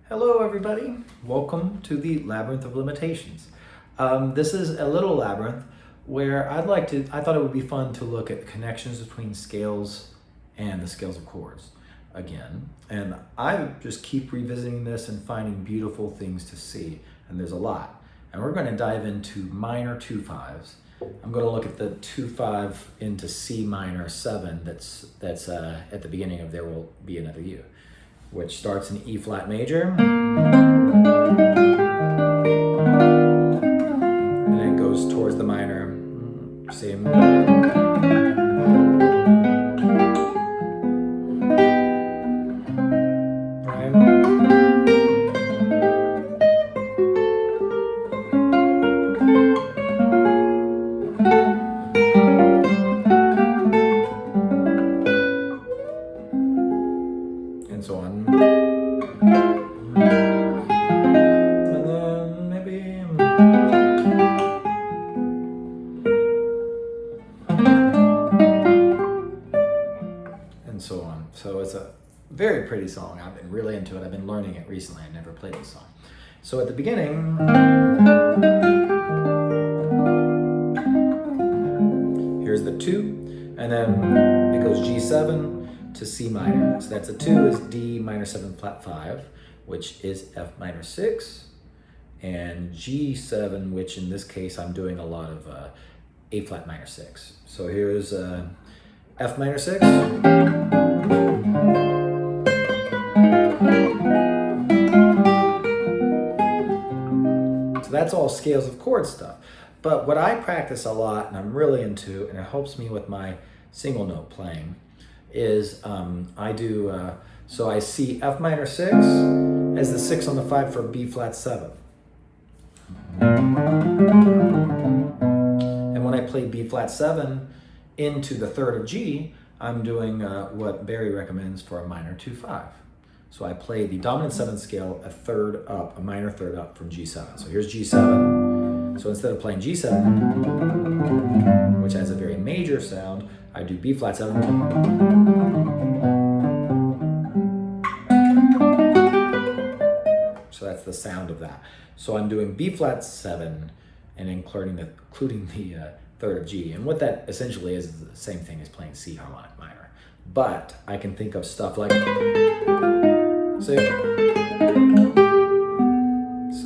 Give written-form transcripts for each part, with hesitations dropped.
Hello everybody, welcome to the Labyrinth of Limitations. This is a little labyrinth where I thought it would be fun to look at the connections between scales and the scales of chords again. And I just keep revisiting this and finding beautiful things to see, and there's a lot. And we're going to dive into minor 2/5s. I'm going to look at the 2/5 into C minor 7 that's at the beginning of There Will Be Another You, which starts in E flat major, and then goes towards the minor, C, and so on. And then maybe and so on. So it's a very pretty song. I've been really into it. I've been learning it recently. I never played this song. So at the beginning, here's the 2, and then it goes G7 to C minor. So that's a 2 is D minor 7 flat 5, which is F minor 6, and G7, which in this case I'm doing a lot of A flat minor 6. So here's F minor 6, so that's all scales of chord stuff. But what I practice a lot and I'm really into, and it helps me with my single note playing, is so I see F minor 6 as the 6 on the 5 for B flat 7. And when I play B flat 7 into the 3rd of G, I'm doing what Barry recommends for a minor 2/5. So I play the dominant 7th scale a third up, a minor third up from G7. So here's G7. So instead of playing G7, which has a very major sound, I do B flat 7. So that's the sound of that. So I'm doing B flat 7 and including the 3rd of G. And what that essentially is the same thing as playing C harmonic minor. But I can think of stuff like, so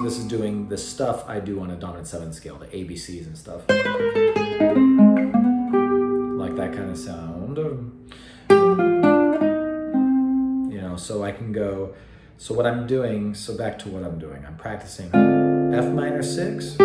this is doing the stuff I do on a dominant 7 scale, the ABCs and stuff. Like that kind of sound. You know, so I can go, so what I'm doing, so back to what I'm doing, I'm practicing F minor 6.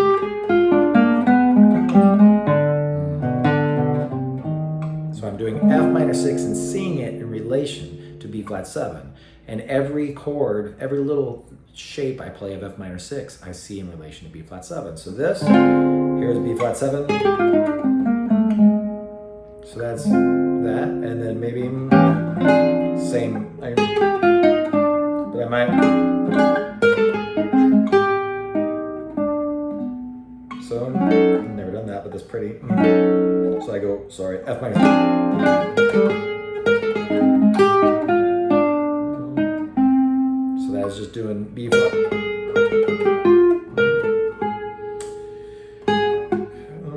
So I'm doing F minor 6 and seeing it in relation to B flat 7. And every chord, every little shape I play of F minor 6, I see in relation to B flat 7. So this, here's B flat 7. So that's that, and then maybe same, but I might, so I've never done that, but that's pretty. So I go, sorry, F minor 6. So that's just doing B flat.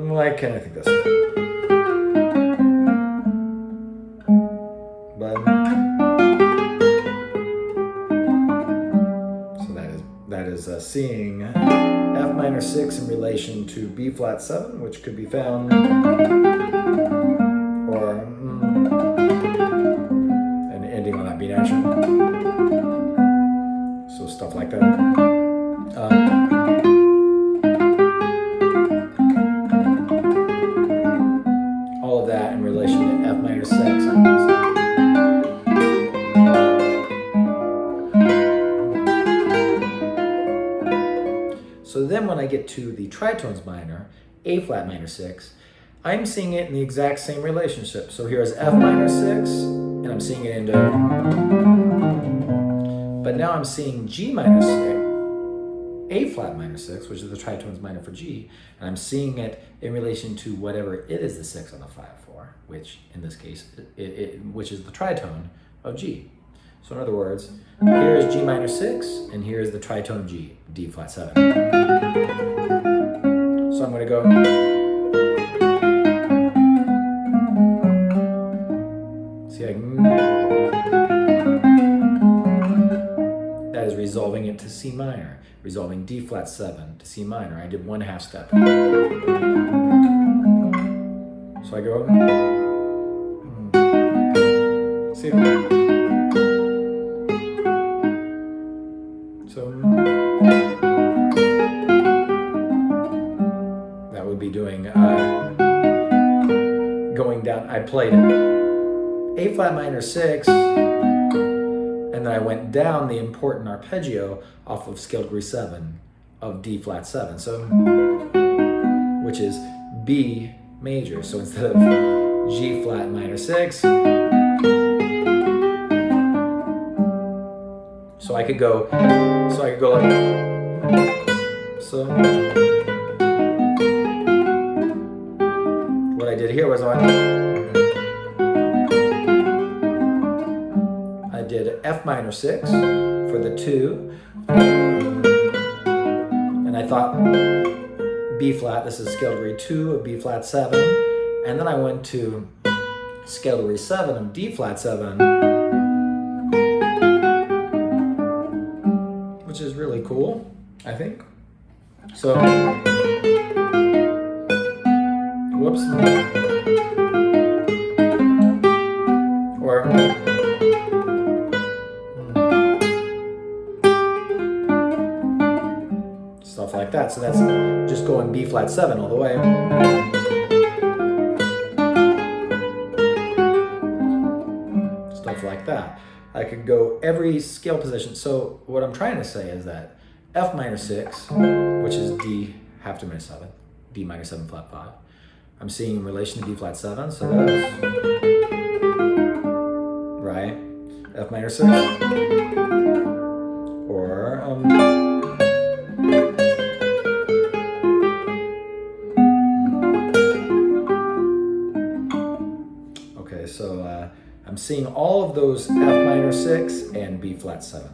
Why can't I think this? But so that is seeing F minor 6 in relation to B flat 7, which could be found, or and ending on that B natural. So stuff like that. All of that in relation to F minor 6. So then when I get to the tritones minor, A flat minor 6, I'm seeing it in the exact same relationship. So here's F minor 6, and I'm seeing it into, but now I'm seeing G minor 6, A flat minor 6, which is the tritones minor for G, and I'm seeing it in relation to whatever it is the 6 on the 5 for, which in this case, which is the tritone of G. So in other words, here is G minor 6, and here is the tritone of G, D flat 7. So I'm going to go. See, that is resolving it to C minor, resolving D flat 7 to C minor. I did 1/2 step. So I go. See. So that would be doing going down. I played A flat minor 6, and then I went down the important arpeggio off of scale degree 7 of D flat 7. So, which is B major. So instead of G flat minor 6, so I could go like, so what I did here was I did F minor 6 for the 2, and I thought B flat, this is scale degree 2 of B flat 7, and then I went to scale degree 7 of D flat 7, which is really cool, I think. So, whoops. Or, stuff like that. So that's just going B flat 7 all the way. Stuff like that. I could go every scale position. So what I'm trying to say is that F minor 6, which is D half diminished 7, D minor 7 flat 5, I'm seeing in relation to D flat 7, so that's right. F minor 6, or okay, so I'm seeing all of those F minor 6 and B flat 7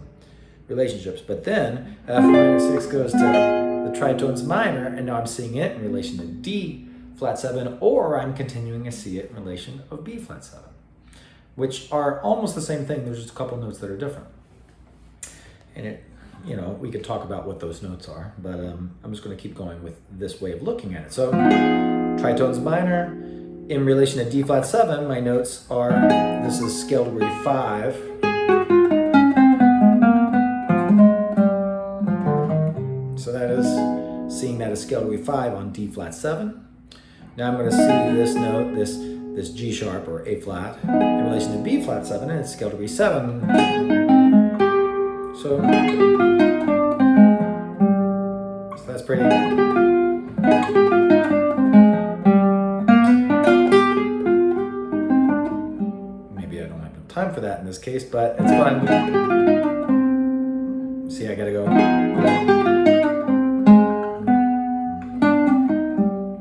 relationships, but then F minor 6 goes to the tritones minor, and now I'm seeing it in relation to D flat 7, or I'm continuing to see it in relation of B flat 7, which are almost the same thing. There's just a couple notes that are different. And it, you know, we could talk about what those notes are, but I'm just going to keep going with this way of looking at it. So tritones minor, in relation to D flat 7, my notes are, this is scale degree 5. So that is seeing that as scale degree 5 on D flat 7. Now I'm going to see this note, this G sharp or A flat, in relation to B flat 7, and it's scale degree 7. So that's pretty. Maybe I don't have enough time for that in this case, but it's fun. See, I gotta go.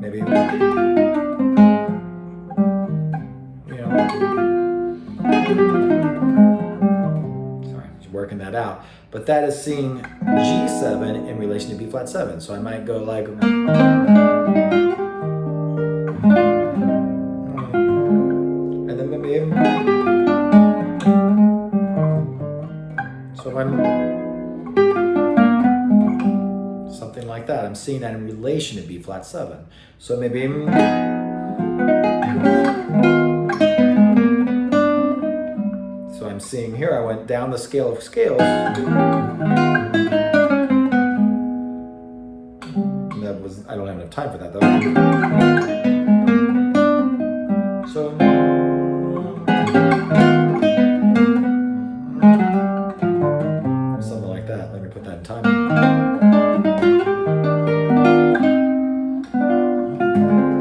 Maybe. Sorry, just working that out. But that is seeing G7 in relation to B flat 7. So I might go like, and then maybe, so I'm something like that. I'm seeing that in relation to B flat 7. So maybe, so I'm seeing here, I went down the scale of scales. That was, I don't have enough time for that though. So, something like that. Let me put that in time.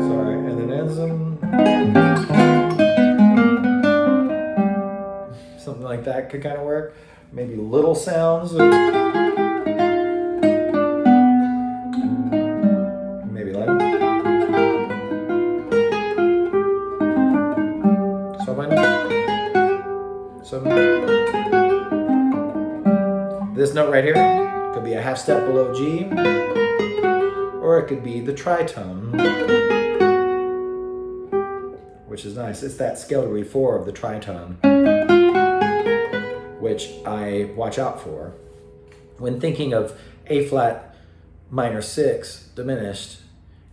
Sorry, and then ends something like that could kind of work. Maybe little sounds. Maybe like. So. this note right here. It could be a half step below G, or it could be the tritone, which is nice. It's that scale degree 4 of the tritone, which I watch out for when thinking of A flat minor 6 diminished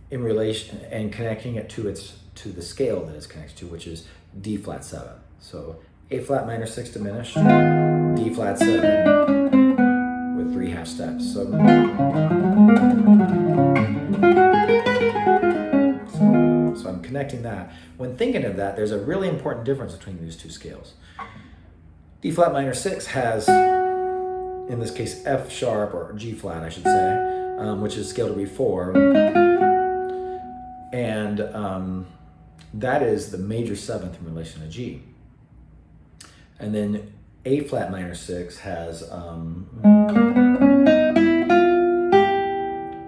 in relation and connecting it to the scale that it's connected to, which is D flat 7. So A flat minor 6 diminished, D flat 7 with 3 half steps. So I'm connecting that. When thinking of that, there's a really important difference between these two scales. D flat minor 6 has, in this case, F sharp, or G flat, I should say, which is scale degree 4. And that is the major 7th in relation to G. And then A flat minor 6 has,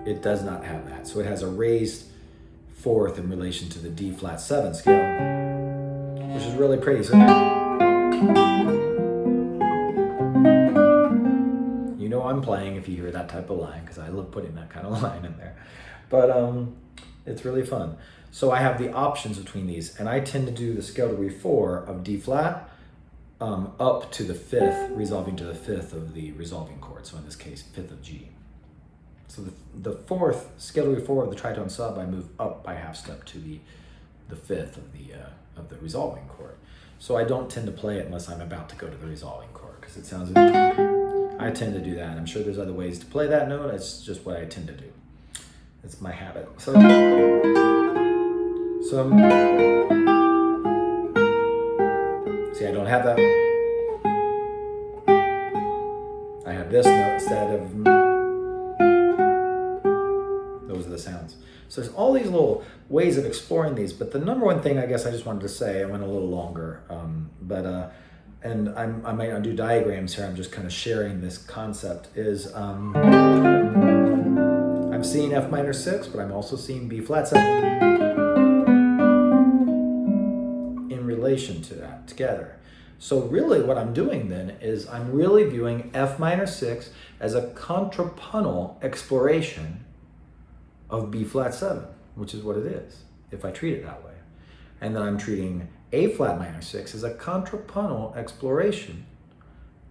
it does not have that. So it has a raised 4th in relation to the D flat 7 scale, which is really pretty. So you know I'm playing if you hear that type of line, because I love putting that kind of line in there. But it's really fun. So I have the options between these, and I tend to do the scale degree 4 of D flat up to the 5th, resolving to the 5th of the resolving chord. So in this case, 5th of G. So the 4th, scale degree 4 of the tritone sub, I move up by half step to the 5th of the resolving chord. So I don't tend to play it unless I'm about to go to the resolving chord, because it sounds, I tend to do that. I'm sure there's other ways to play that note. It's just what I tend to do. It's my habit. So see, I don't have that. I have this note instead of, those are the sounds. So there's all these little ways of exploring these, but the number one thing I guess I just wanted to say, I went a little longer, and I might not do diagrams here, I'm just kind of sharing this concept, is I'm seeing F minor 6, but I'm also seeing B flat 7 in relation to that together. So really what I'm doing then is I'm really viewing F minor 6 as a contrapuntal exploration of B flat 7, which is what it is, if I treat it that way. And then I'm treating A flat minor 6 as a contrapuntal exploration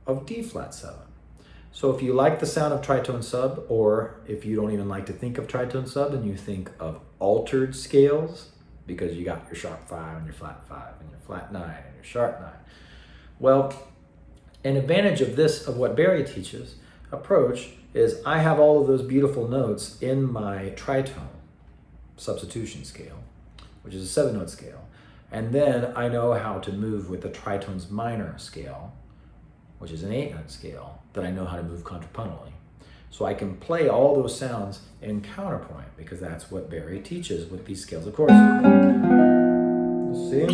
of D flat 7. So if you like the sound of tritone sub, or if you don't even like to think of tritone sub and you think of altered scales, because you got your sharp 5 and your flat 5 and your flat 9 and your sharp 9. Well, an advantage of this, of what Barry teaches approach, is I have all of those beautiful notes in my tritone substitution scale, which is a 7-note scale. And then I know how to move with the tritone's minor scale, which is an 8-note scale, that I know how to move contrapuntally. So I can play all those sounds in counterpoint, because that's what Barry teaches with these scales of chords. See?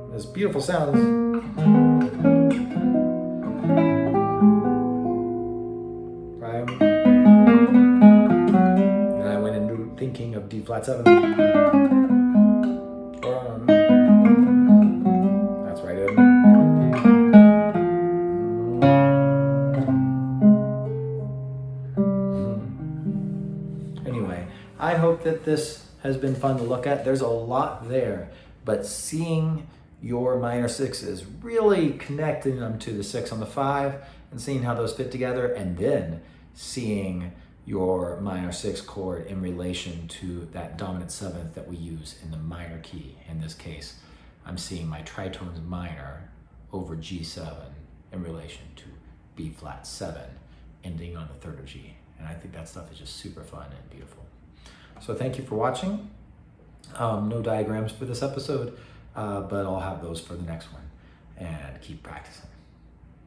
There's beautiful sounds. Right? And I went into thinking of D flat 7. That's right. Anyway, I hope that this has been fun to look at. There's a lot there, but seeing your minor 6s, really connecting them to the 6 on the 5 and seeing how those fit together, and then seeing your minor 6 chord in relation to that dominant 7th that we use in the minor key. In this case, I'm seeing my tritones minor over G7 in relation to B flat 7, ending on the 3rd of G. And I think that stuff is just super fun and beautiful. So thank you for watching. No diagrams for this episode, but I'll have those for the next one, and keep practicing.